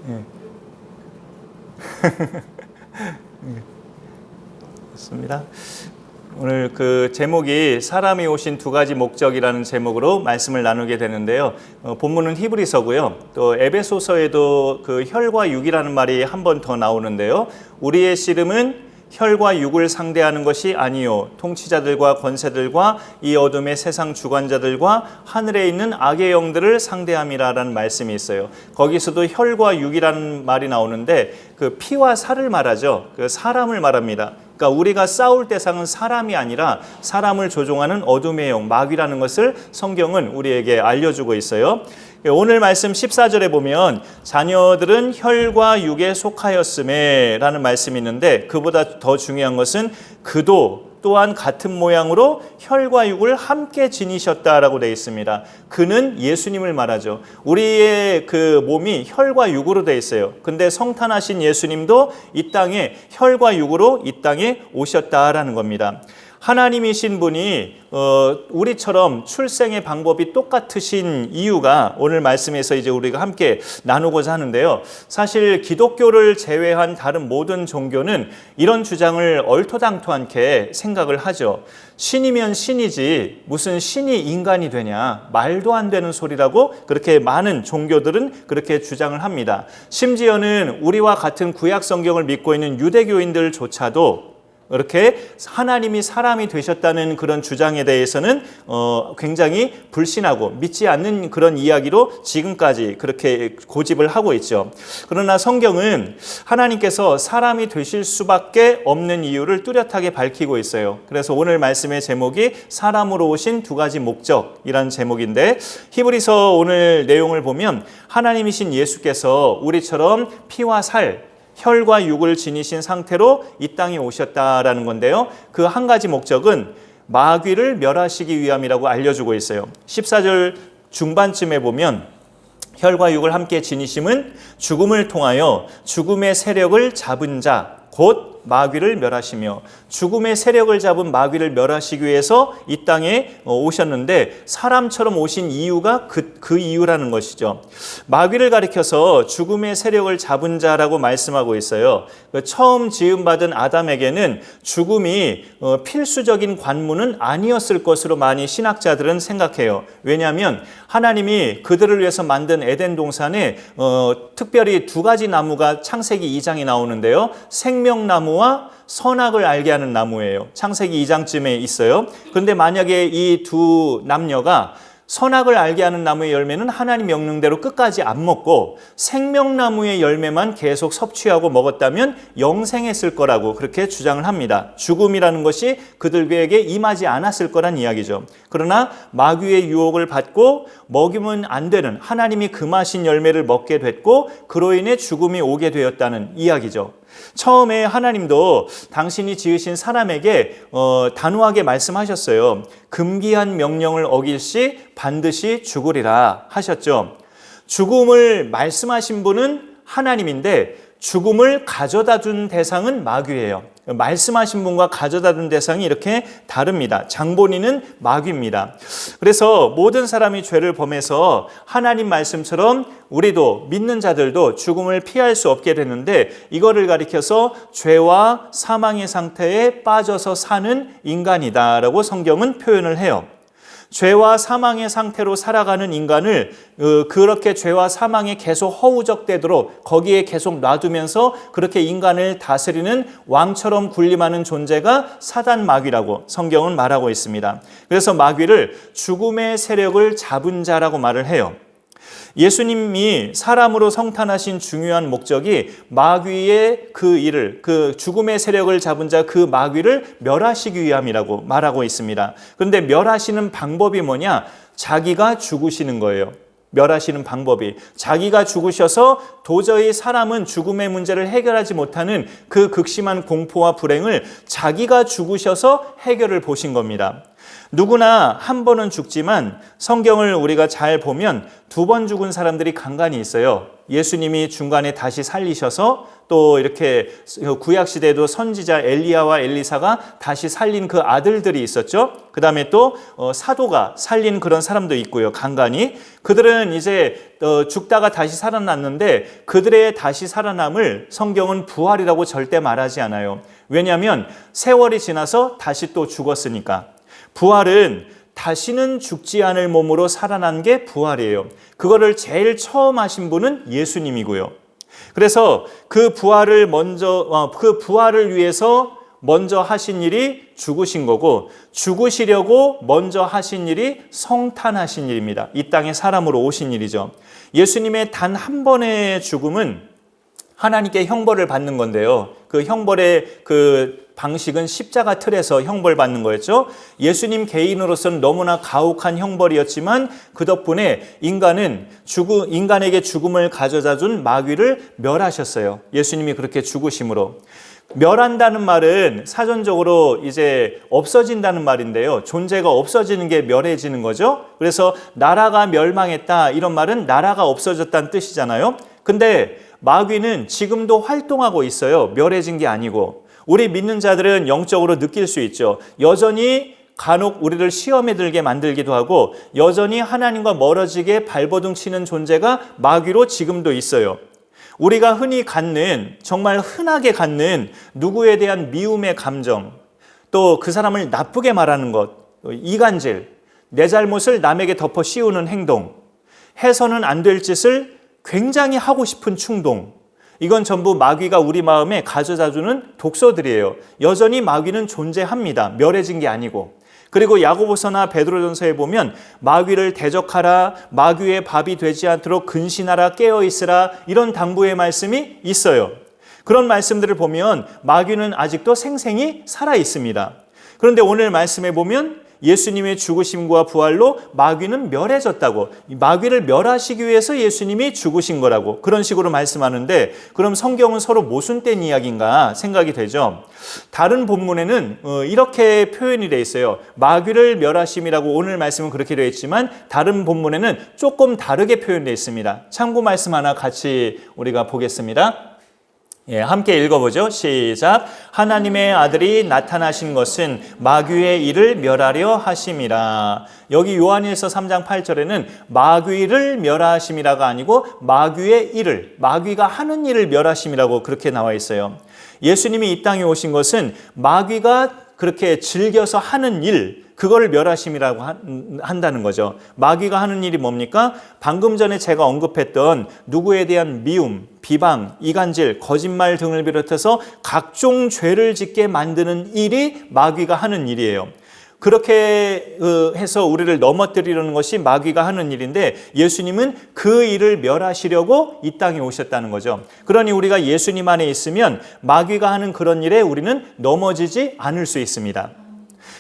예. 좋습니다. 오늘 그 제목이 사람이 오신 두 가지 목적이라는 제목으로 말씀을 나누게 되는데요. 본문은 히브리서고요. 또 에베소서에도 그 혈과 육이라는 말이 한 번 더 나오는데요. 우리의 씨름은 혈과 육을 상대하는 것이 아니요 통치자들과 권세들과 이 어둠의 세상 주관자들과 하늘에 있는 악의 영들을 상대함이라라는 말씀이 있어요. 거기서도 혈과 육이라는 말이 나오는데 그 피와 살을 말하죠. 그 사람을 말합니다. 그러니까 우리가 싸울 대상은 사람이 아니라 사람을 조종하는 어둠의 영, 마귀라는 것을 성경은 우리에게 알려주고 있어요. 오늘 말씀 14절에 보면 자녀들은 혈과 육에 속하였음에 라는 말씀이 있는데 그보다 더 중요한 것은 그도 또한 같은 모양으로 혈과 육을 함께 지니셨다라고 되어 있습니다. 그는 예수님을 말하죠. 우리의 그 몸이 혈과 육으로 되어 있어요. 근데 성탄하신 예수님도 이 땅에 혈과 육으로 이 땅에 오셨다라는 겁니다. 하나님이신 분이 우리처럼 출생의 방법이 똑같으신 이유가 오늘 말씀에서 이제 우리가 함께 나누고자 하는데요. 사실 기독교를 제외한 다른 모든 종교는 이런 주장을 얼토당토않게 생각을 하죠. 신이면 신이지 무슨 신이 인간이 되냐, 말도 안 되는 소리라고 그렇게 많은 종교들은 그렇게 주장을 합니다. 심지어는 우리와 같은 구약 성경을 믿고 있는 유대교인들조차도 이렇게 하나님이 사람이 되셨다는 그런 주장에 대해서는 굉장히 불신하고 믿지 않는 그런 이야기로 지금까지 그렇게 고집을 하고 있죠. 그러나 성경은 하나님께서 사람이 되실 수밖에 없는 이유를 뚜렷하게 밝히고 있어요. 그래서 오늘 말씀의 제목이 사람으로 오신 두 가지 목적이라는 제목인데 히브리서 오늘 내용을 보면 하나님이신 예수께서 우리처럼 피와 살 혈과 육을 지니신 상태로 이 땅에 오셨다라는 건데요. 그 한 가지 목적은 마귀를 멸하시기 위함이라고 알려주고 있어요. 14절 중반쯤에 보면 혈과 육을 함께 지니심은 죽음을 통하여 죽음의 세력을 잡은 자, 곧 마귀를 멸하시며 죽음의 세력을 잡은 마귀를 멸하시기 위해서 이 땅에 오셨는데 사람처럼 오신 이유가 그 이유라는 것이죠. 마귀를 가리켜서 죽음의 세력을 잡은 자라고 말씀하고 있어요. 처음 지음받은 아담에게는 죽음이 필수적인 관문은 아니었을 것으로 많이 신학자들은 생각해요. 왜냐하면 하나님이 그들을 위해서 만든 에덴 동산에 특별히 두 가지 나무가 창세기 2장에 나오는데요. 생명나무와 선악을 알게 하는 나무예요. 창세기 2장쯤에 있어요. 그런데 만약에 이 두 남녀가 선악을 알게 하는 나무의 열매는 하나님 명령대로 끝까지 안 먹고 생명나무의 열매만 계속 섭취하고 먹었다면 영생했을 거라고 그렇게 주장을 합니다. 죽음이라는 것이 그들에게 임하지 않았을 거란 이야기죠. 그러나 마귀의 유혹을 받고 먹이면 안 되는 하나님이 금하신 열매를 먹게 됐고 그로 인해 죽음이 오게 되었다는 이야기죠. 처음에 하나님도 당신이 지으신 사람에게 단호하게 말씀하셨어요. 금기한 명령을 어길 시 반드시 죽으리라 하셨죠. 죽음을 말씀하신 분은 하나님인데 죽음을 가져다 준 대상은 마귀예요. 말씀하신 분과 가져다 준 대상이 이렇게 다릅니다. 장본인은 마귀입니다. 그래서 모든 사람이 죄를 범해서 하나님 말씀처럼 우리도 믿는 자들도 죽음을 피할 수 없게 됐는데 이거를 가리켜서 죄와 사망의 상태에 빠져서 사는 인간이다라고 성경은 표현을 해요. 죄와 사망의 상태로 살아가는 인간을 그렇게 죄와 사망에 계속 허우적대도록 거기에 계속 놔두면서 그렇게 인간을 다스리는 왕처럼 군림하는 존재가 사단 마귀라고 성경은 말하고 있습니다. 그래서 마귀를 죽음의 세력을 잡은 자라고 말을 해요. 예수님이 사람으로 성탄하신 중요한 목적이 마귀의 그 일을, 그 죽음의 세력을 잡은 자 그 마귀를 멸하시기 위함이라고 말하고 있습니다. 그런데 멸하시는 방법이 뭐냐? 자기가 죽으시는 거예요. 멸하시는 방법이 자기가 죽으셔서 도저히 사람은 죽음의 문제를 해결하지 못하는 그 극심한 공포와 불행을 자기가 죽으셔서 해결을 보신 겁니다. 누구나 한 번은 죽지만 성경을 우리가 잘 보면 두 번 죽은 사람들이 간간히 있어요. 예수님이 중간에 다시 살리셔서 또 이렇게 구약시대에도 선지자 엘리야와 엘리사가 다시 살린 그 아들들이 있었죠. 그 다음에 또 사도가 살린 그런 사람도 있고요. 간간히 그들은 이제 죽다가 다시 살아났는데 그들의 다시 살아남을 성경은 부활이라고 절대 말하지 않아요. 왜냐하면 세월이 지나서 다시 또 죽었으니까. 부활은 다시는 죽지 않을 몸으로 살아난 게 부활이에요. 그거를 제일 처음 하신 분은 예수님이고요. 그래서 그 부활을 위해서 먼저 하신 일이 죽으신 거고, 죽으시려고 먼저 하신 일이 성탄하신 일입니다. 이 땅에 사람으로 오신 일이죠. 예수님의 단 한 번의 죽음은 하나님께 형벌을 받는 건데요. 그 형벌의 그 방식은 십자가 틀에서 형벌받는 거였죠. 예수님 개인으로서는 너무나 가혹한 형벌이었지만 그 덕분에 인간에게 죽음을 가져다 준 마귀를 멸하셨어요. 예수님이 그렇게 죽으심으로. 멸한다는 말은 사전적으로 이제 없어진다는 말인데요. 존재가 없어지는 게 멸해지는 거죠. 그래서 나라가 멸망했다 이런 말은 나라가 없어졌다는 뜻이잖아요. 근데 마귀는 지금도 활동하고 있어요. 멸해진 게 아니고. 우리 믿는 자들은 영적으로 느낄 수 있죠. 여전히 간혹 우리를 시험에 들게 만들기도 하고 여전히 하나님과 멀어지게 발버둥 치는 존재가 마귀로 지금도 있어요. 우리가 흔히 갖는, 정말 흔하게 갖는 누구에 대한 미움의 감정, 또 그 사람을 나쁘게 말하는 것, 이간질, 내 잘못을 남에게 덮어 씌우는 행동, 해서는 안 될 짓을 굉장히 하고 싶은 충동, 이건 전부 마귀가 우리 마음에 가져다주는 독소들이에요. 여전히 마귀는 존재합니다. 멸해진 게 아니고. 그리고 야고보서나 베드로전서에 보면 마귀를 대적하라, 마귀의 밥이 되지 않도록 근신하라, 깨어있으라 이런 당부의 말씀이 있어요. 그런 말씀들을 보면 마귀는 아직도 생생히 살아 있습니다. 그런데 오늘 말씀에 보면 예수님의 죽으심과 부활로 마귀는 멸해졌다고, 마귀를 멸하시기 위해서 예수님이 죽으신 거라고 그런 식으로 말씀하는데, 그럼 성경은 서로 모순된 이야기인가 생각이 되죠. 다른 본문에는 이렇게 표현이 되어 있어요. 마귀를 멸하심이라고 오늘 말씀은 그렇게 되어 있지만 다른 본문에는 조금 다르게 표현되어 있습니다. 참고 말씀 하나 같이 우리가 보겠습니다. 함께 읽어보죠. 시작. 하나님의 아들이 나타나신 것은 마귀의 일을 멸하려 하심이라. 여기 요한일서 3장 8절에는 마귀를 멸하심이라가 아니고 마귀의 일을, 마귀가 하는 일을 멸하심이라고 그렇게 나와 있어요. 예수님이 이 땅에 오신 것은 마귀가 그렇게 즐겨서 하는 일, 그걸 멸하심이라고 한다는 거죠. 마귀가 하는 일이 뭡니까? 방금 전에 제가 언급했던 누구에 대한 미움, 비방, 이간질, 거짓말 등을 비롯해서 각종 죄를 짓게 만드는 일이 마귀가 하는 일이에요. 그렇게 해서 우리를 넘어뜨리려는 것이 마귀가 하는 일인데 예수님은 그 일을 멸하시려고 이 땅에 오셨다는 거죠. 그러니 우리가 예수님 안에 있으면 마귀가 하는 그런 일에 우리는 넘어지지 않을 수 있습니다.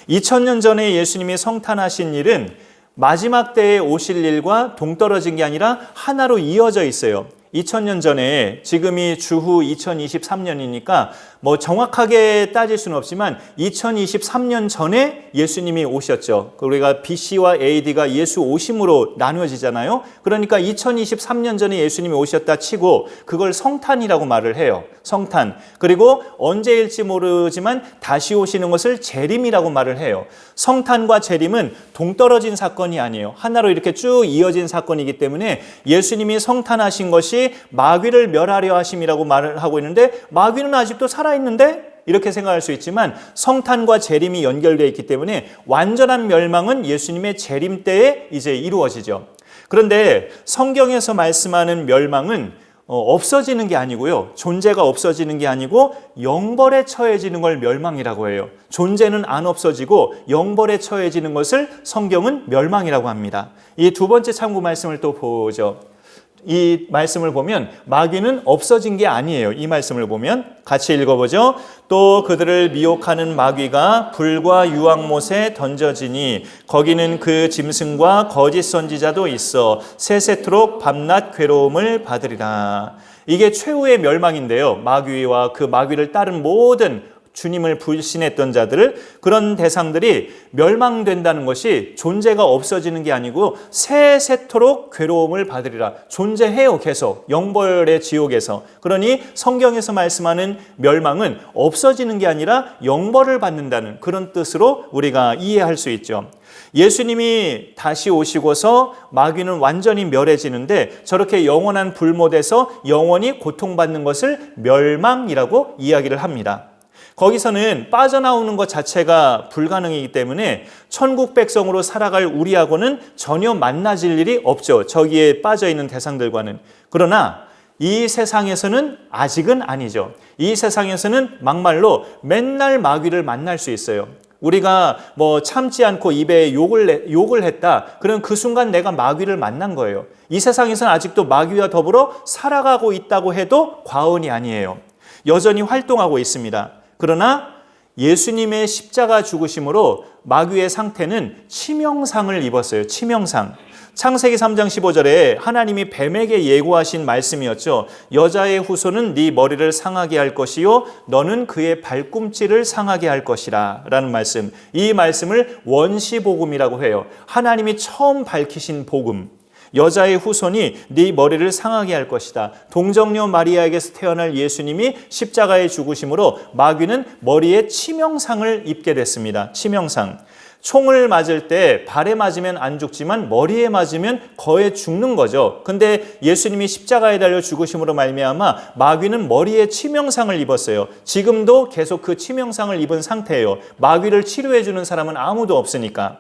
2000년 전에 예수님이 성탄하신 일은 마지막 때에 오실 일과 동떨어진 게 아니라 하나로 이어져 있어요. 2000년 전에, 지금이 주후 2023년이니까 뭐 정확하게 따질 수는 없지만 2023년 전에 예수님이 오셨죠. 우리가 BC와 AD가 예수 오심으로 나누어지잖아요. 그러니까 2023년 전에 예수님이 오셨다 치고 그걸 성탄이라고 말을 해요. 성탄. 그리고 언제일지 모르지만 다시 오시는 것을 재림이라고 말을 해요. 성탄과 재림은 동떨어진 사건이 아니에요. 하나로 이렇게 쭉 이어진 사건이기 때문에 예수님이 성탄하신 것이 마귀를 멸하려 하심이라고 말을 하고 있는데 마귀는 아직도 살아있는데? 이렇게 생각할 수 있지만 성탄과 재림이 연결되어 있기 때문에 완전한 멸망은 예수님의 재림 때에 이제 이루어지죠. 그런데 성경에서 말씀하는 멸망은 없어지는 게 아니고요. 존재가 없어지는 게 아니고 영벌에 처해지는 걸 멸망이라고 해요. 존재는 안 없어지고 영벌에 처해지는 것을 성경은 멸망이라고 합니다. 이 두 번째 참고 말씀을 또 보죠. 이 말씀을 보면 마귀는 없어진 게 아니에요. 이 말씀을 보면 같이 읽어보죠. 또 그들을 미혹하는 마귀가 불과 유황못에 던져지니 거기는 그 짐승과 거짓 선지자도 있어 세세토록 밤낮 괴로움을 받으리라. 이게 최후의 멸망인데요. 마귀와 그 마귀를 따른 모든 주님을 불신했던 자들, 그런 대상들이 멸망된다는 것이 존재가 없어지는 게 아니고 세세토록 괴로움을 받으리라. 존재해요, 계속. 영벌의 지옥에서. 그러니 성경에서 말씀하는 멸망은 없어지는 게 아니라 영벌을 받는다는 그런 뜻으로 우리가 이해할 수 있죠. 예수님이 다시 오시고서 마귀는 완전히 멸해지는데 저렇게 영원한 불못에서 영원히 고통받는 것을 멸망이라고 이야기를 합니다. 거기서는 빠져나오는 것 자체가 불가능이기 때문에 천국 백성으로 살아갈 우리하고는 전혀 만나질 일이 없죠. 저기에 빠져있는 대상들과는. 그러나 이 세상에서는 아직은 아니죠. 이 세상에서는 막말로 맨날 마귀를 만날 수 있어요. 우리가 참지 않고 입에 욕을 했다. 그럼 그 순간 내가 마귀를 만난 거예요. 이 세상에서는 아직도 마귀와 더불어 살아가고 있다고 해도 과언이 아니에요. 여전히 활동하고 있습니다. 그러나 예수님의 십자가 죽으심으로 마귀의 상태는 치명상을 입었어요. 치명상. 창세기 3장 15절에 하나님이 뱀에게 예고하신 말씀이었죠. 여자의 후손은 네 머리를 상하게 할 것이요 너는 그의 발꿈치를 상하게 할 것이라 라는 말씀. 이 말씀을 원시복음이라고 해요. 하나님이 처음 밝히신 복음. 여자의 후손이 네 머리를 상하게 할 것이다. 동정녀 마리아에게서 태어날 예수님이 십자가에 죽으심으로 마귀는 머리에 치명상을 입게 됐습니다. 치명상. 총을 맞을 때 발에 맞으면 안 죽지만 머리에 맞으면 거의 죽는 거죠. 근데 예수님이 십자가에 달려 죽으심으로 말미암아 마귀는 머리에 치명상을 입었어요. 지금도 계속 그 치명상을 입은 상태예요. 마귀를 치료해 주는 사람은 아무도 없으니까.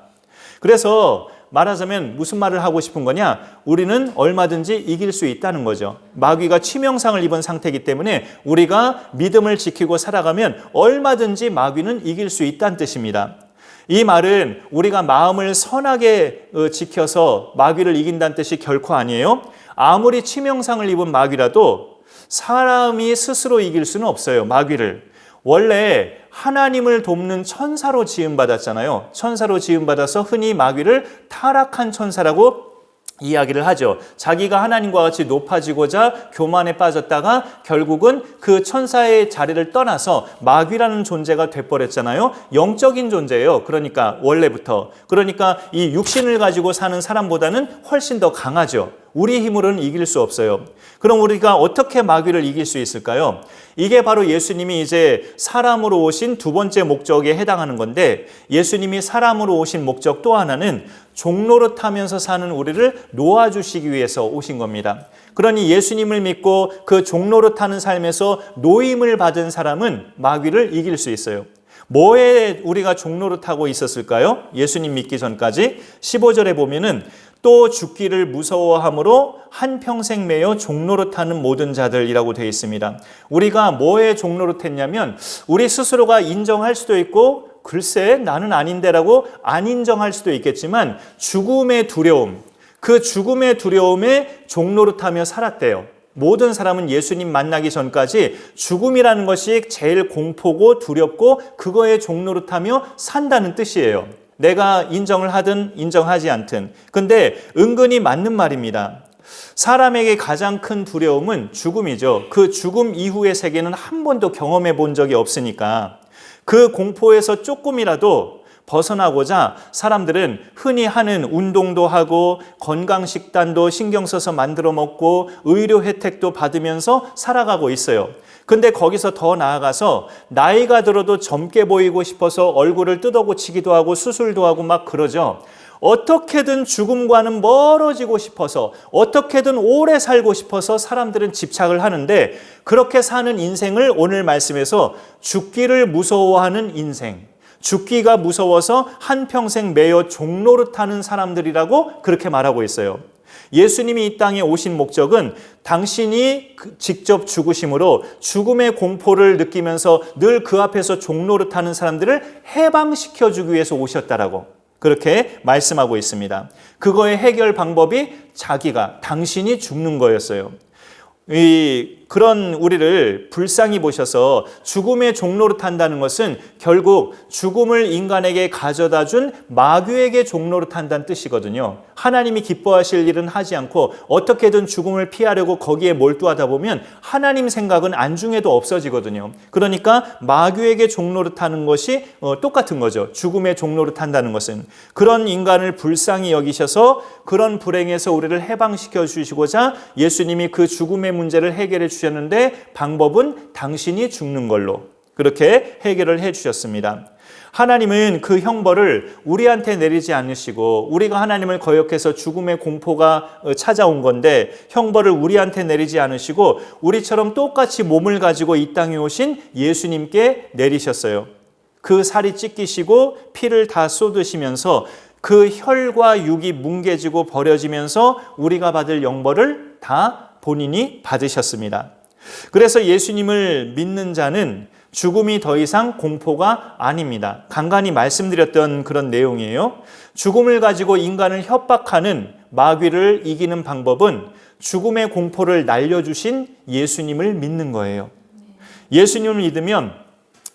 그래서 말하자면 무슨 말을 하고 싶은 거냐? 우리는 얼마든지 이길 수 있다는 거죠. 마귀가 치명상을 입은 상태이기 때문에 우리가 믿음을 지키고 살아가면 얼마든지 마귀는 이길 수 있다는 뜻입니다. 이 말은 우리가 마음을 선하게 지켜서 마귀를 이긴다는 뜻이 결코 아니에요. 아무리 치명상을 입은 마귀라도 사람이 스스로 이길 수는 없어요. 마귀를. 원래 하나님을 돕는 천사로 지음받았잖아요. 천사로 지음받아서 흔히 마귀를 타락한 천사라고 이야기를 하죠. 자기가 하나님과 같이 높아지고자 교만에 빠졌다가 결국은 그 천사의 자리를 떠나서 마귀라는 존재가 돼버렸잖아요. 영적인 존재예요. 그러니까 원래부터. 그러니까 이 육신을 가지고 사는 사람보다는 훨씬 더 강하죠. 우리 힘으로는 이길 수 없어요. 그럼 우리가 어떻게 마귀를 이길 수 있을까요? 이게 바로 예수님이 이제 사람으로 오신 두 번째 목적에 해당하는 건데, 예수님이 사람으로 오신 목적 또 하나는 종노릇하면서 사는 우리를 놓아주시기 위해서 오신 겁니다. 그러니 예수님을 믿고 그 종노릇하는 삶에서 노임을 받은 사람은 마귀를 이길 수 있어요. 뭐에 우리가 종노릇하고 있었을까요? 예수님 믿기 전까지 15절에 보면은 또 죽기를 무서워함으로 한평생 매여 종노릇하는 모든 자들이라고 되어 있습니다. 우리가 뭐에 종노릇했냐면 우리 스스로가 인정할 수도 있고 글쎄 나는 아닌데라고 안 인정할 수도 있겠지만 죽음의 두려움, 그 죽음의 두려움에 종노릇하며 살았대요. 모든 사람은 예수님 만나기 전까지 죽음이라는 것이 제일 공포고 두렵고 그거에 종노릇하며 산다는 뜻이에요. 내가 인정을 하든 인정하지 않든. 근데 은근히 맞는 말입니다. 사람에게 가장 큰 두려움은 죽음이죠. 그 죽음 이후의 세계는 한 번도 경험해 본 적이 없으니까 그 공포에서 조금이라도 벗어나고자 사람들은 흔히 하는 운동도 하고 건강식단도 신경 써서 만들어 먹고 의료 혜택도 받으면서 살아가고 있어요. 근데 거기서 더 나아가서 나이가 들어도 젊게 보이고 싶어서 얼굴을 뜯어고치기도 하고 수술도 하고 막 그러죠. 어떻게든 죽음과는 멀어지고 싶어서 어떻게든 오래 살고 싶어서 사람들은 집착을 하는데 그렇게 사는 인생을 오늘 말씀에서 죽기를 무서워하는 인생, 죽기가 무서워서 한평생 매여 종노릇하는 사람들이라고 그렇게 말하고 있어요. 예수님이 이 땅에 오신 목적은 당신이 직접 죽으심으로 죽음의 공포를 느끼면서 늘 그 앞에서 종노릇하는 사람들을 해방시켜주기 위해서 오셨다라고 그렇게 말씀하고 있습니다. 그거의 해결 방법이 당신이 죽는 거였어요. 이 그런 우리를 불쌍히 보셔서 죽음의 종로로 탄다는 것은 결국 죽음을 인간에게 가져다 준 마귀에게 종로로 탄다는 뜻이거든요. 하나님이 기뻐하실 일은 하지 않고 어떻게든 죽음을 피하려고 거기에 몰두하다 보면 하나님 생각은 안중에도 없어지거든요. 그러니까 마귀에게 종로로 타는 것이 똑같은 거죠. 죽음의 종로로 탄다는 것은. 그런 인간을 불쌍히 여기셔서 그런 불행에서 우리를 해방시켜 주시고자 예수님이 그 죽음의 문제를 해결해 주셨는데 방법은 당신이 죽는 걸로 그렇게 해결을 해 주셨습니다. 하나님은 그 형벌을 우리한테 내리지 않으시고 우리가 하나님을 거역해서 죽음의 공포가 찾아온 건데 형벌을 우리한테 내리지 않으시고 우리처럼 똑같이 몸을 가지고 이 땅에 오신 예수님께 내리셨어요. 그 살이 찢기시고 피를 다 쏟으시면서 그 혈과 육이 뭉개지고 버려지면서 우리가 받을 영벌을 다 본인이 받으셨습니다. 그래서 예수님을 믿는 자는 죽음이 더 이상 공포가 아닙니다. 간간히 말씀드렸던 그런 내용이에요. 죽음을 가지고 인간을 협박하는 마귀를 이기는 방법은 죽음의 공포를 날려주신 예수님을 믿는 거예요. 예수님을 믿으면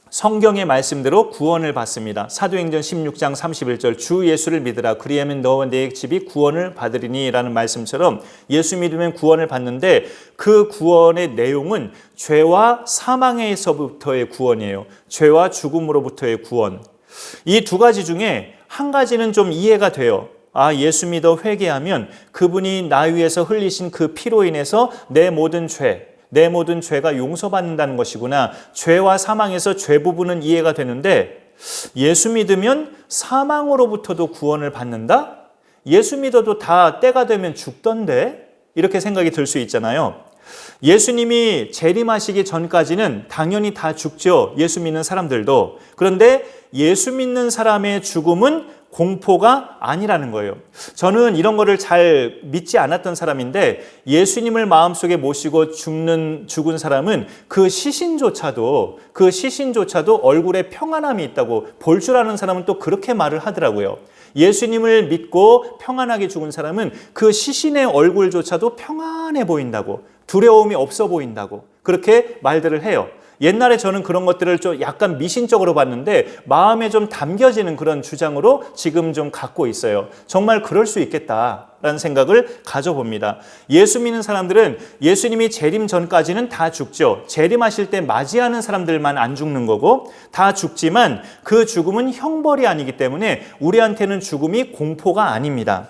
성경의 말씀대로 구원을 받습니다. 사도행전 16장 31절 주 예수를 믿으라 그리하면 너와 내 집이 구원을 받으리니 라는 말씀처럼 예수 믿으면 구원을 받는데 그 구원의 내용은 죄와 사망에서부터의 구원이에요. 죄와 죽음으로부터의 구원. 이 두 가지 중에 한 가지는 좀 이해가 돼요. 예수 믿어 회개하면 그분이 나 위해서 흘리신 그 피로 인해서 내 모든 죄가 용서받는다는 것이구나. 죄와 사망에서 죄 부분은 이해가 되는데 예수 믿으면 사망으로부터도 구원을 받는다? 예수 믿어도 다 때가 되면 죽던데? 이렇게 생각이 들 수 있잖아요. 예수님이 재림하시기 전까지는 당연히 다 죽죠. 예수 믿는 사람들도. 그런데 예수 믿는 사람의 죽음은 공포가 아니라는 거예요. 저는 이런 거를 잘 믿지 않았던 사람인데 예수님을 마음속에 모시고 죽은 사람은 그 시신조차도 얼굴에 평안함이 있다고 볼 줄 아는 사람은 또 그렇게 말을 하더라고요. 예수님을 믿고 평안하게 죽은 사람은 그 시신의 얼굴조차도 평안해 보인다고, 두려움이 없어 보인다고 그렇게 말들을 해요. 옛날에 저는 그런 것들을 좀 약간 미신적으로 봤는데 마음에 좀 담겨지는 그런 주장으로 지금 좀 갖고 있어요. 정말 그럴 수 있겠다라는 생각을 가져봅니다. 예수 믿는 사람들은 예수님이 재림 전까지는 다 죽죠. 재림하실 때 맞이하는 사람들만 안 죽는 거고 다 죽지만 그 죽음은 형벌이 아니기 때문에 우리한테는 죽음이 공포가 아닙니다.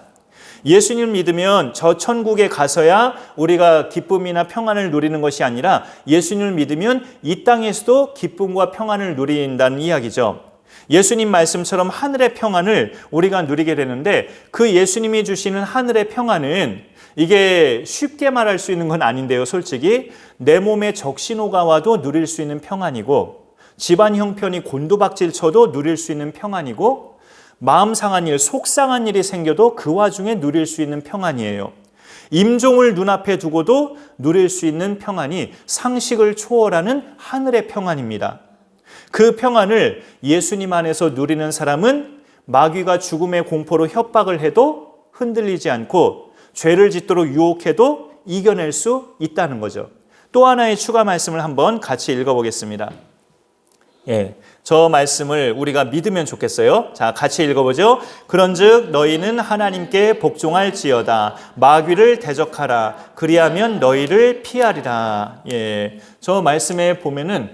예수님을 믿으면 저 천국에 가서야 우리가 기쁨이나 평안을 누리는 것이 아니라 예수님을 믿으면 이 땅에서도 기쁨과 평안을 누린다는 이야기죠. 예수님 말씀처럼 하늘의 평안을 우리가 누리게 되는데 그 예수님이 주시는 하늘의 평안은 이게 쉽게 말할 수 있는 건 아닌데요. 솔직히 내 몸에 적신호가 와도 누릴 수 있는 평안이고 집안 형편이 곤두박질 쳐도 누릴 수 있는 평안이고 마음 상한 일, 속상한 일이 생겨도 그 와중에 누릴 수 있는 평안이에요. 임종을 눈앞에 두고도 누릴 수 있는 평안이 상식을 초월하는 하늘의 평안입니다. 그 평안을 예수님 안에서 누리는 사람은 마귀가 죽음의 공포로 협박을 해도 흔들리지 않고 죄를 짓도록 유혹해도 이겨낼 수 있다는 거죠. 또 하나의 추가 말씀을 한번 같이 읽어보겠습니다. 저 말씀을 우리가 믿으면 좋겠어요. 자, 같이 읽어보죠. 그런즉 너희는 하나님께 복종할지어다. 마귀를 대적하라. 그리하면 너희를 피하리라. 저 말씀에 보면은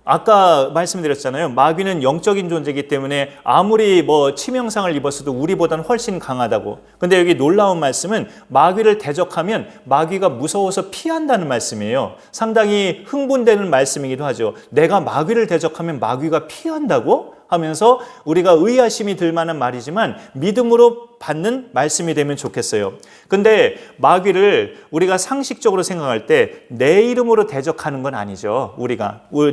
아까 말씀드렸잖아요. 마귀는 영적인 존재이기 때문에 아무리 치명상을 입었어도 우리보다는 훨씬 강하다고. 근데 여기 놀라운 말씀은 마귀를 대적하면 마귀가 무서워서 피한다는 말씀이에요. 상당히 흥분되는 말씀이기도 하죠. 내가 마귀를 대적하면 마귀가 피한다고? 하면서 우리가 의아심이 들 만한 말이지만 믿음으로 받는 말씀이 되면 좋겠어요. 근데 마귀를 우리가 상식적으로 생각할 때 내 이름으로 대적하는 건 아니죠.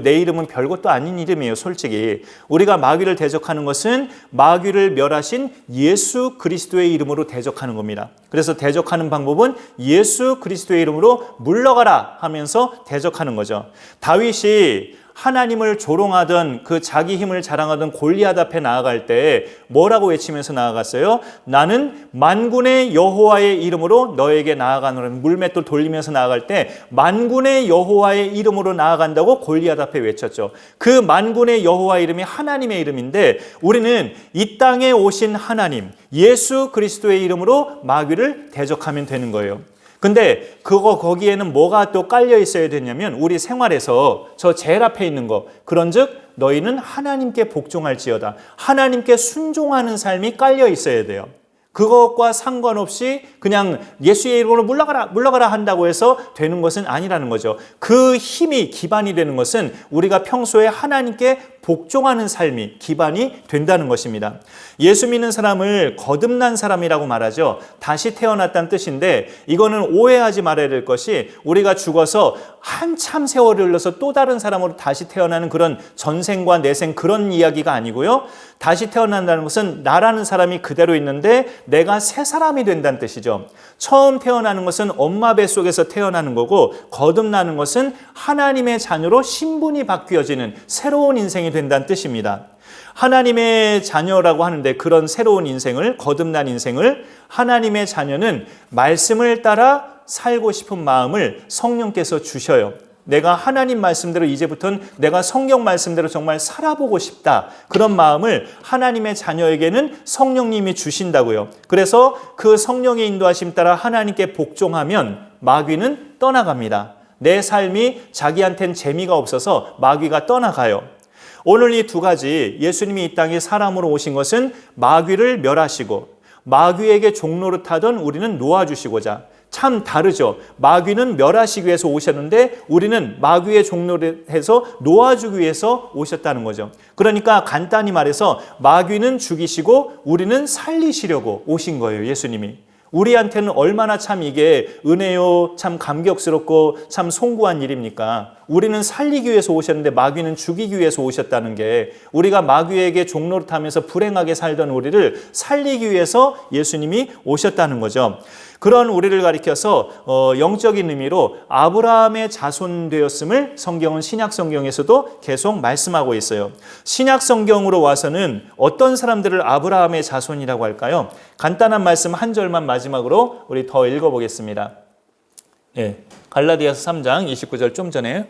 내 이름은 별것도 아닌 이름이에요. 솔직히 우리가 마귀를 대적하는 것은 마귀를 멸하신 예수 그리스도의 이름으로 대적하는 겁니다. 그래서 대적하는 방법은 예수 그리스도의 이름으로 물러가라 하면서 대적하는 거죠. 다윗이 하나님을 조롱하던 그 자기 힘을 자랑하던 골리앗 앞에 나아갈 때 뭐라고 외치면서 나아갔어요? 나는 만군의 여호와의 이름으로 너에게 나아가노라. 물맷돌 돌리면서 나아갈 때 만군의 여호와의 이름으로 나아간다고 골리앗 앞에 외쳤죠. 그 만군의 여호와 이름이 하나님의 이름인데 우리는 이 땅에 오신 하나님 예수 그리스도의 이름으로 마귀를 대적하면 되는 거예요. 근데 거기에는 뭐가 또 깔려 있어야 되냐면 우리 생활에서 저 제일 앞에 있는 거, 그런즉 너희는 하나님께 복종할지어다. 하나님께 순종하는 삶이 깔려 있어야 돼요. 그것과 상관없이 그냥 예수의 이름으로 물러가라 한다고 해서 되는 것은 아니라는 거죠. 그 힘이 기반이 되는 것은 우리가 평소에 하나님께 복종하는 삶이 기반이 된다는 것입니다. 예수 믿는 사람을 거듭난 사람이라고 말하죠. 다시 태어났다는 뜻인데 이거는 오해하지 말아야 될 것이 우리가 죽어서 한참 세월이 흘러서 또 다른 사람으로 다시 태어나는 그런 전생과 내생 그런 이야기가 아니고요. 다시 태어난다는 것은 나라는 사람이 그대로 있는데 내가 새 사람이 된다는 뜻이죠. 처음 태어나는 것은 엄마 뱃속에서 태어나는 거고 거듭나는 것은 하나님의 자녀로 신분이 바뀌어지는 새로운 인생이 된다는 뜻입니다. 하나님의 자녀라고 하는데 그런 새로운 인생을, 거듭난 인생을 하나님의 자녀는 말씀을 따라 살고 싶은 마음을 성령께서 주셔요. 내가 하나님 말씀대로 이제부터는 내가 성경 말씀대로 정말 살아보고 싶다. 그런 마음을 하나님의 자녀에게는 성령님이 주신다고요. 그래서 그 성령의 인도하심 따라 하나님께 복종하면 마귀는 떠나갑니다. 내 삶이 자기한테는 재미가 없어서 마귀가 떠나가요. 오늘 이 두 가지 예수님이 이 땅에 사람으로 오신 것은 마귀를 멸하시고 마귀에게 종노릇하던 우리는 놓아주시고자. 참 다르죠. 마귀는 멸하시기 위해서 오셨는데 우리는 마귀의 종노릇해서 놓아주기 위해서 오셨다는 거죠. 그러니까 간단히 말해서 마귀는 죽이시고 우리는 살리시려고 오신 거예요. 예수님이. 우리한테는 얼마나 참 이게 은혜요, 참 감격스럽고 참 송구한 일입니까? 우리는 살리기 위해서 오셨는데 마귀는 죽이기 위해서 오셨다는 게 우리가 마귀에게 종노릇하면서 불행하게 살던 우리를 살리기 위해서 예수님이 오셨다는 거죠. 그런 우리를 가리켜서 영적인 의미로 아브라함의 자손 되었음을 성경은 신약 성경에서도 계속 말씀하고 있어요. 신약 성경으로 와서는 어떤 사람들을 아브라함의 자손이라고 할까요? 간단한 말씀 한 절만 마지막으로 우리 더 읽어보겠습니다. 갈라디아서 3장 29절 좀 전에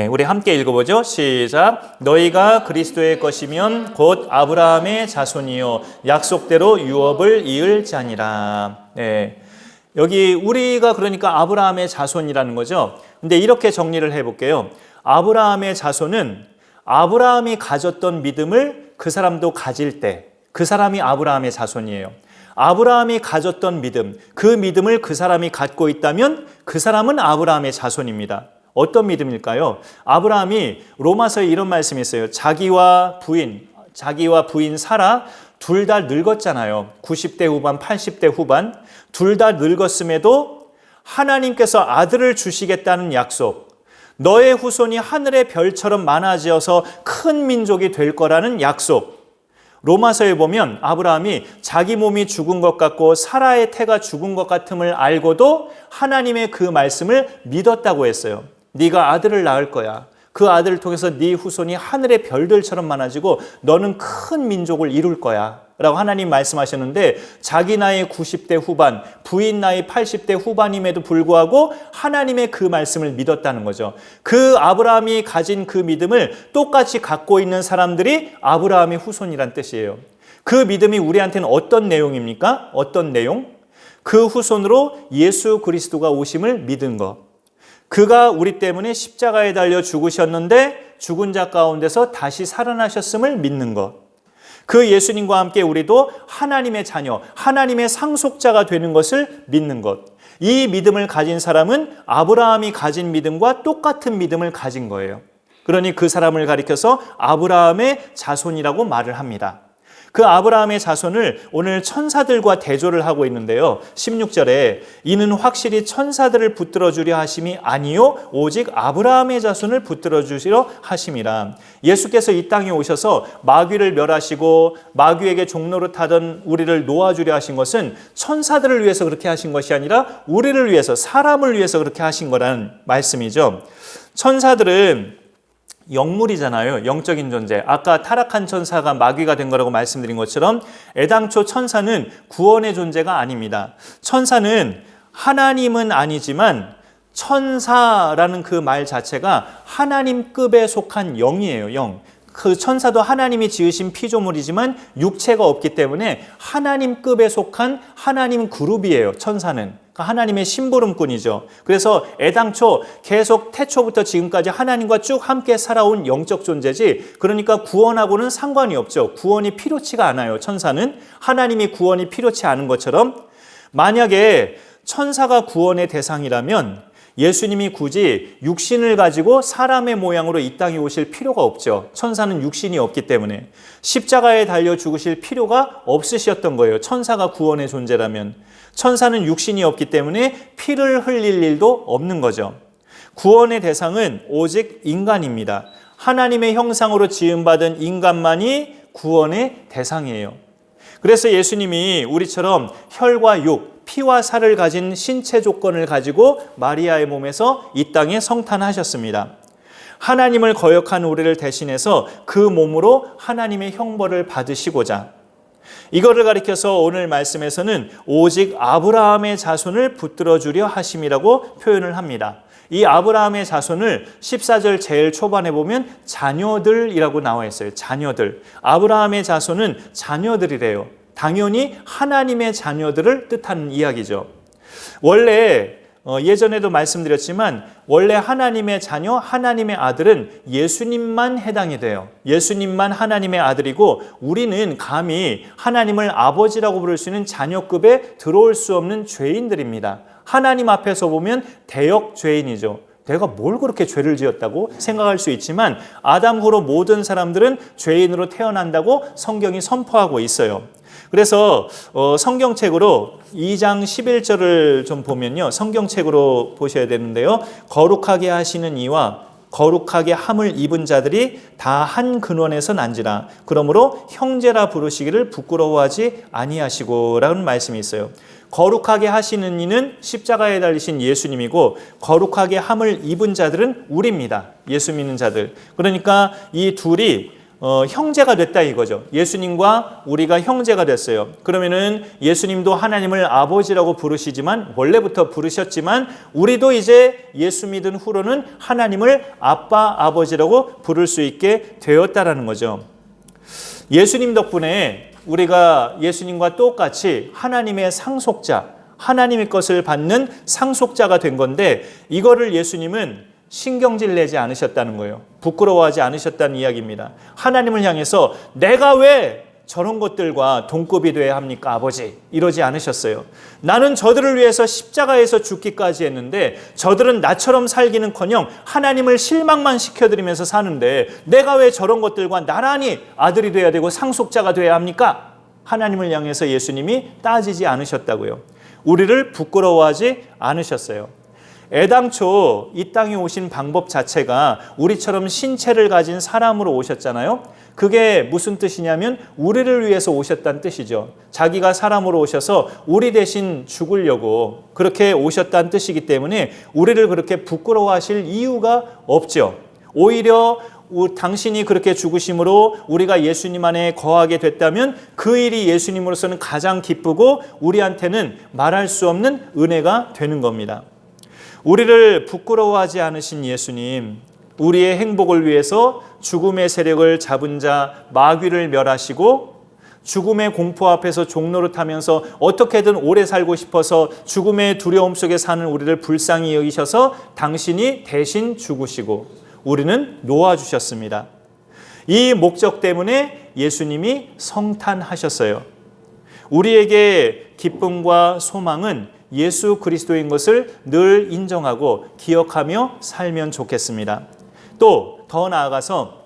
우리 함께 읽어보죠. 시작. 너희가 그리스도의 것이면 곧 아브라함의 자손이요 약속대로 유업을 이을 자니라. 여기 우리가 그러니까 아브라함의 자손이라는 거죠. 근데 이렇게 정리를 해볼게요. 아브라함의 자손은 아브라함이 가졌던 믿음을 그 사람도 가질 때 그 사람이 아브라함의 자손이에요. 아브라함이 가졌던 믿음, 그 믿음을 그 사람이 갖고 있다면 그 사람은 아브라함의 자손입니다. 어떤 믿음일까요? 아브라함이 로마서에 이런 말씀이 있어요. 자기와 부인 사라 둘 다 늙었잖아요. 90대 후반, 80대 후반 둘 다 늙었음에도 하나님께서 아들을 주시겠다는 약속, 너의 후손이 하늘의 별처럼 많아지어서 큰 민족이 될 거라는 약속. 로마서에 보면 아브라함이 자기 몸이 죽은 것 같고 사라의 태가 죽은 것 같음을 알고도 하나님의 그 말씀을 믿었다고 했어요. 네가 아들을 낳을 거야. 그 아들을 통해서 네 후손이 하늘의 별들처럼 많아지고 너는 큰 민족을 이룰 거야 라고 하나님 말씀하셨는데 자기 나이 90대 후반, 부인 나이 80대 후반임에도 불구하고 하나님의 그 말씀을 믿었다는 거죠. 그 아브라함이 가진 그 믿음을 똑같이 갖고 있는 사람들이 아브라함의 후손이란 뜻이에요. 그 믿음이 우리한테는 어떤 내용입니까? 어떤 내용? 그 후손으로 예수 그리스도가 오심을 믿은 것. 그가 우리 때문에 십자가에 달려 죽으셨는데 죽은 자 가운데서 다시 살아나셨음을 믿는 것. 그 예수님과 함께 우리도 하나님의 자녀, 하나님의 상속자가 되는 것을 믿는 것. 이 믿음을 가진 사람은 아브라함이 가진 믿음과 똑같은 믿음을 가진 거예요. 그러니 그 사람을 가리켜서 아브라함의 자손이라고 말을 합니다. 그 아브라함의 자손을 오늘 천사들과 대조를 하고 있는데요. 16절에 이는 확실히 천사들을 붙들어 주려 하심이 아니요 오직 아브라함의 자손을 붙들어 주시려 하심이라. 예수께서 이 땅에 오셔서 마귀를 멸하시고 마귀에게 종노릇하던 우리를 놓아주려 하신 것은 천사들을 위해서 그렇게 하신 것이 아니라 우리를 위해서, 사람을 위해서 그렇게 하신 거라는 말씀이죠. 천사들은 영물이잖아요. 영적인 존재. 아까 타락한 천사가 마귀가 된 거라고 말씀드린 것처럼 애당초 천사는 구원의 존재가 아닙니다. 천사는 하나님은 아니지만 천사라는 그 말 자체가 하나님급에 속한 영이에요. 영. 그 천사도 하나님이 지으신 피조물이지만 육체가 없기 때문에 하나님급에 속한 하나님 그룹이에요. 천사는. 하나님의 심부름꾼이죠. 그래서 애당초 계속 태초부터 지금까지 하나님과 쭉 함께 살아온 영적 존재지, 그러니까 구원하고는 상관이 없죠. 구원이 필요치가 않아요. 천사는 하나님이 구원이 필요치 않은 것처럼, 만약에 천사가 구원의 대상이라면 예수님이 굳이 육신을 가지고 사람의 모양으로 이 땅에 오실 필요가 없죠. 천사는 육신이 없기 때문에 십자가에 달려 죽으실 필요가 없으셨던 거예요. 천사가 구원의 존재라면. 천사는 육신이 없기 때문에 피를 흘릴 일도 없는 거죠. 구원의 대상은 오직 인간입니다. 하나님의 형상으로 지음받은 인간만이 구원의 대상이에요. 그래서 예수님이 우리처럼 혈과 육, 피와 살을 가진 신체 조건을 가지고 마리아의 몸에서 이 땅에 성탄하셨습니다. 하나님을 거역한 우리를 대신해서 그 몸으로 하나님의 형벌을 받으시고자, 이거를 가리켜서 오늘 말씀에서는 오직 아브라함의 자손을 붙들어 주려 하심이라고 표현을 합니다. 이 아브라함의 자손을 14절 제일 초반에 보면 자녀들이라고 나와 있어요. 자녀들. 아브라함의 자손은 자녀들이래요. 당연히 하나님의 자녀들을 뜻하는 이야기죠. 원래 예전에도 말씀드렸지만 원래 하나님의 자녀, 하나님의 아들은 예수님만 해당이 돼요. 예수님만 하나님의 아들이고 우리는 감히 하나님을 아버지라고 부를 수 있는 자녀급에 들어올 수 없는 죄인들입니다. 하나님 앞에서 보면 대역 죄인이죠. 내가 뭘 그렇게 죄를 지었다고 생각할 수 있지만 아담 후로 모든 사람들은 죄인으로 태어난다고 성경이 선포하고 있어요. 그래서 성경책으로 2장 11절을 좀 보면요. 성경책으로 보셔야 되는데요. 거룩하게 하시는 이와 거룩하게 함을 입은 자들이 다 한 근원에서 난지라. 그러므로 형제라 부르시기를 부끄러워하지 아니하시고 라는 말씀이 있어요. 거룩하게 하시는 이는 십자가에 달리신 예수님이고 거룩하게 함을 입은 자들은 우리입니다. 예수 믿는 자들. 그러니까 이 둘이 형제가 됐다 이거죠. 예수님과 우리가 형제가 됐어요. 그러면은 예수님도 하나님을 아버지라고 부르시지만 원래부터 부르셨지만 우리도 이제 예수 믿은 후로는 하나님을 아빠, 아버지라고 부를 수 있게 되었다라는 거죠. 예수님 덕분에 우리가 예수님과 똑같이 하나님의 상속자, 하나님의 것을 받는 상속자가 된 건데 이거를 예수님은 신경질 내지 않으셨다는 거예요. 부끄러워하지 않으셨다는 이야기입니다. 하나님을 향해서 내가 왜 저런 것들과 동급이 돼야 합니까 아버지? 이러지 않으셨어요. 나는 저들을 위해서 십자가에서 죽기까지 했는데 저들은 나처럼 살기는커녕 하나님을 실망만 시켜드리면서 사는데 내가 왜 저런 것들과 나란히 아들이 돼야 되고 상속자가 돼야 합니까? 하나님을 향해서 예수님이 따지지 않으셨다고요. 우리를 부끄러워하지 않으셨어요. 애당초 이 땅에 오신 방법 자체가 우리처럼 신체를 가진 사람으로 오셨잖아요. 그게 무슨 뜻이냐면 우리를 위해서 오셨다는 뜻이죠. 자기가 사람으로 오셔서 우리 대신 죽으려고 그렇게 오셨다는 뜻이기 때문에 우리를 그렇게 부끄러워하실 이유가 없죠. 오히려 당신이 그렇게 죽으심으로 우리가 예수님 안에 거하게 됐다면 그 일이 예수님으로서는 가장 기쁘고 우리한테는 말할 수 없는 은혜가 되는 겁니다. 우리를 부끄러워하지 않으신 예수님, 우리의 행복을 위해서 죽음의 세력을 잡은 자 마귀를 멸하시고 죽음의 공포 앞에서 종노릇하면서 어떻게든 오래 살고 싶어서 죽음의 두려움 속에 사는 우리를 불쌍히 여기셔서 당신이 대신 죽으시고 우리는 놓아주셨습니다. 이 목적 때문에 예수님이 성탄하셨어요. 우리에게 기쁨과 소망은 예수 그리스도인 것을 늘 인정하고 기억하며 살면 좋겠습니다. 또 더 나아가서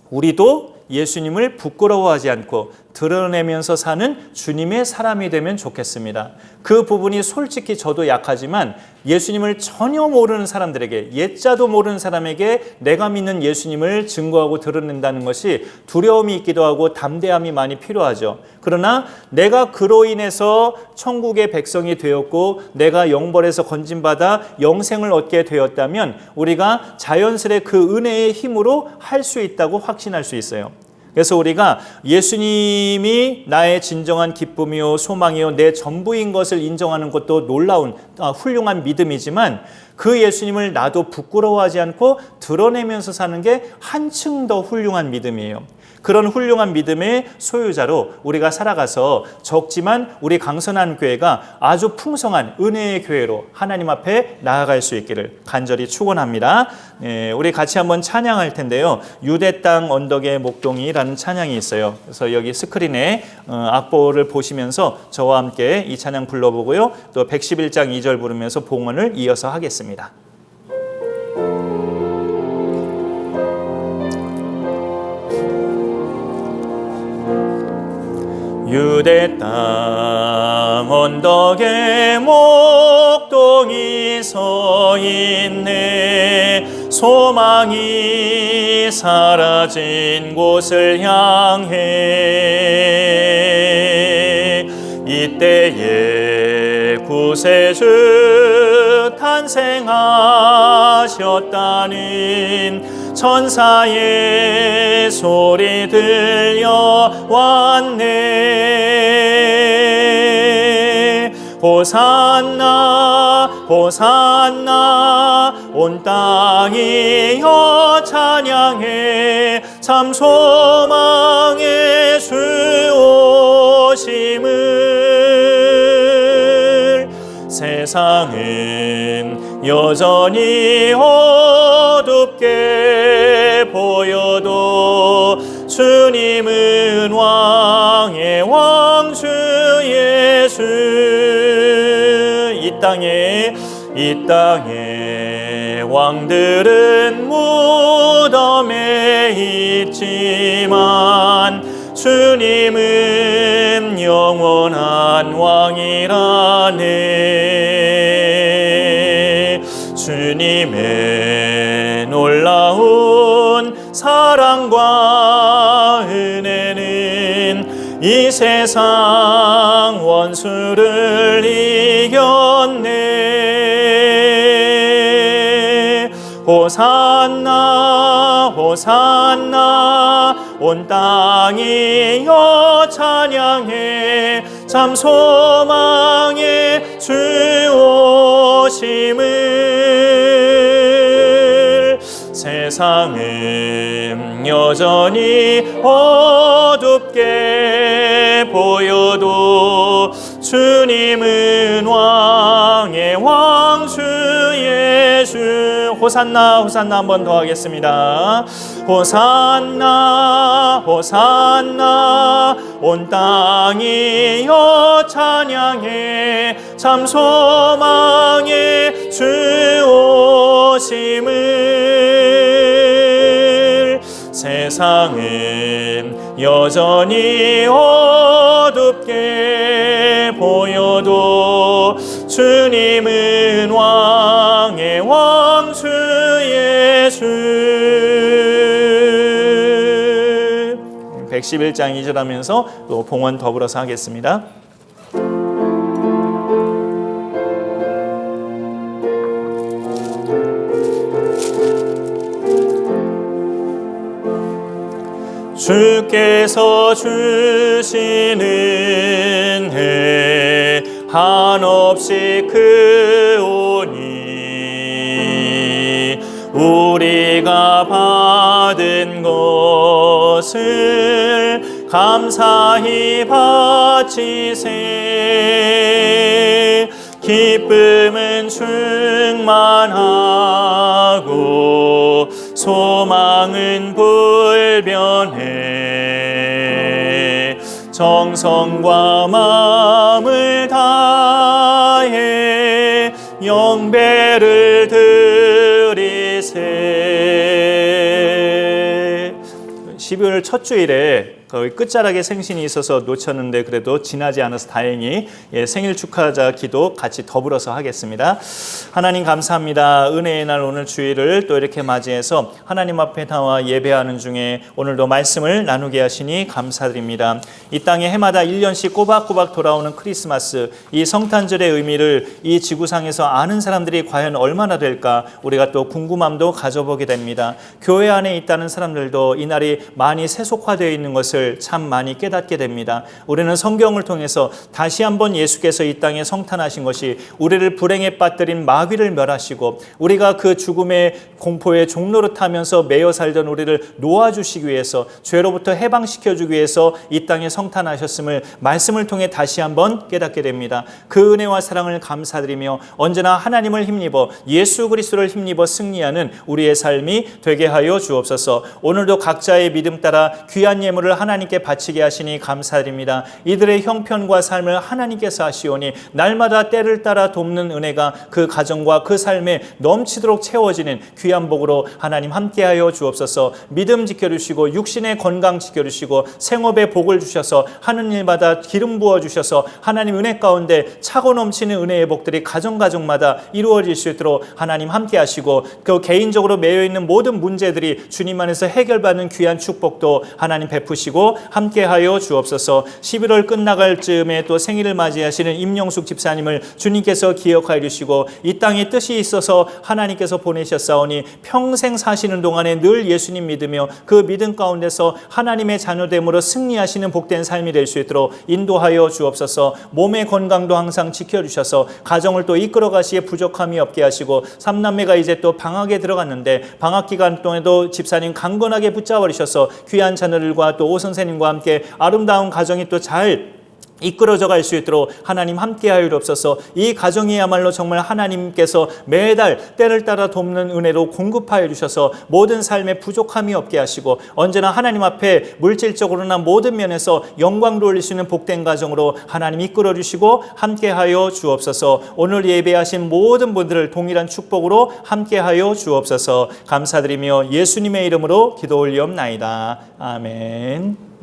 우리도 예수님을 부끄러워하지 않고 드러내면서 사는 주님의 사람이 되면 좋겠습니다. 그 부분이 솔직히 저도 약하지만 예수님을 전혀 모르는 사람들에게, 옛자도 모르는 사람에게 내가 믿는 예수님을 증거하고 드러낸다는 것이 두려움이 있기도 하고 담대함이 많이 필요하죠. 그러나 내가 그로 인해서 천국의 백성이 되었고 내가 영벌에서 건진받아 영생을 얻게 되었다면 우리가 자연스레 그 은혜의 힘으로 할 수 있다고 확신할 수 있어요. 그래서 우리가 예수님이 나의 진정한 기쁨이요 소망이요 내 전부인 것을 인정하는 것도 놀라운 훌륭한 믿음이지만 그 예수님을 나도 부끄러워하지 않고 드러내면서 사는 게 한층 더 훌륭한 믿음이에요. 그런 훌륭한 믿음의 소유자로 우리가 살아가서 적지만 우리 강선한 교회가 아주 풍성한 은혜의 교회로 하나님 앞에 나아갈 수 있기를 간절히 축원합니다. 우리 같이 한번 찬양할 텐데요. 유대 땅 언덕의 목동이라는 찬양이 있어요. 그래서 여기 스크린에 악보를 보시면서 저와 함께 이 찬양 불러보고요. 또 111장 2절 부르면서 봉헌을 이어서 하겠습니다. 유대 땅 언덕에 목동이 서 있네. 소망이 사라진 곳을 향해 이때에 구세주 탄생하셨다는 천사의 소리 들려왔네. 호산나 호산나 온 땅이여 찬양해. 참 소망의 주 오심을. 세상은 여전히 어둡게 보여도 주님은 왕의 왕 주 예수. 이 땅에 왕들은 무덤에 있지만 주님은 영원한 왕이라네. 주님의 놀라운 사랑과 은혜는 이 세상 원수를 이겼네. 호산나 호산나 온 땅이여 찬양해. 참 소망의 주 오심을. 세상은 여전히 어둡게 보여도 주님은 왕의 왕 주 예수. 호산나 호산나 한 번 더 하겠습니다. 호산나 호산나 온 땅이여 찬양해. 참 소망의 주 오심을. 세상은 여전히 어둡게 보여도 주님은 왕의 왕 주 예수. 111장 2절 하면서 또 봉헌 더불어서 하겠습니다. 주께서 주시는 은혜 한없이 크오니 우리가 받은 것을 감사히 바치세. 기쁨은 충만하고 소망은 불변해. 정성과 마음을 다해 영배를 드리세. 12월 첫 주일에 거의 끝자락에 생신이 있어서 놓쳤는데 그래도 지나지 않아서 다행히 생일 축하자 기도 같이 더불어서 하겠습니다. 하나님 감사합니다. 은혜의 날 오늘 주일을 또 이렇게 맞이해서 하나님 앞에 나와 예배하는 중에 오늘도 말씀을 나누게 하시니 감사드립니다. 이 땅에 해마다 1년씩 꼬박꼬박 돌아오는 크리스마스, 이 성탄절의 의미를 이 지구상에서 아는 사람들이 과연 얼마나 될까 우리가 또 궁금함도 가져보게 됩니다. 교회 안에 있다는 사람들도 이 날이 많이 세속화되어 있는 것을 참 많이 깨닫게 됩니다. 우리는 성경을 통해서 다시 한번 예수께서 이 땅에 성탄하신 것이 우리를 불행에 빠뜨린 마귀를 멸하시고 우리가 그 죽음의 공포의 종노릇하면서 매여 살던 우리를 놓아주시기 위해서 죄로부터 해방시켜주기 위해서 이 땅에 성탄하셨음을 말씀을 통해 다시 한번 깨닫게 됩니다. 그 은혜와 사랑을 감사드리며 언제나 하나님을 힘입어 예수 그리스도를 힘입어 승리하는 우리의 삶이 되게 하여 주옵소서. 오늘도 각자의 믿음 따라 귀한 예물을 하나님께 바치게 하시니 감사드립니다. 이들의 형편과 삶을 하나님께서 하시오니 날마다 때를 따라 돕는 은혜가 그 가정과 그 삶에 넘치도록 채워지는 귀한 복으로 하나님 함께하여 주옵소서. 믿음 지켜주시고 육신의 건강 지켜주시고 생업의 복을 주셔서 하는 일마다 기름 부어주셔서 하나님 은혜 가운데 차고 넘치는 은혜의 복들이 가정마다 이루어질 수 있도록 하나님 함께하시고 그 개인적으로 매여있는 모든 문제들이 주님 안에서 해결받는 귀한 축복도 하나님 베푸시고 함께하여 주옵소서. 11월 끝나갈 즈음에 또 생일을 맞이하시는 임영숙 집사님을 주님께서 기억하여 주시고 이 땅에 뜻이 있어서 하나님께서 보내셨사오니 평생 사시는 동안에 늘 예수님 믿으며 그 믿음 가운데서 하나님의 자녀됨으로 승리하시는 복된 삶이 될 수 있도록 인도하여 주옵소서. 몸의 건강도 항상 지켜주셔서 가정을 또 이끌어 가시기에 부족함이 없게 하시고 삼남매가 이제 또 방학에 들어갔는데 방학 기간 동안에도 집사님 강건하게 붙잡아주셔서 귀한 자녀들과 또 오 선생님과 함께 아름다운 가정이 또 잘 이끌어져 갈 수 있도록 하나님 함께하여 주옵소서. 이 가정이야말로 정말 하나님께서 매달 때를 따라 돕는 은혜로 공급하여 주셔서 모든 삶에 부족함이 없게 하시고 언제나 하나님 앞에 물질적으로나 모든 면에서 영광 돌릴 수 있는 복된 가정으로 하나님 이끌어 주시고 함께하여 주옵소서. 오늘 예배하신 모든 분들을 동일한 축복으로 함께하여 주옵소서. 감사드리며 예수님의 이름으로 기도 올리옵나이다. 아멘.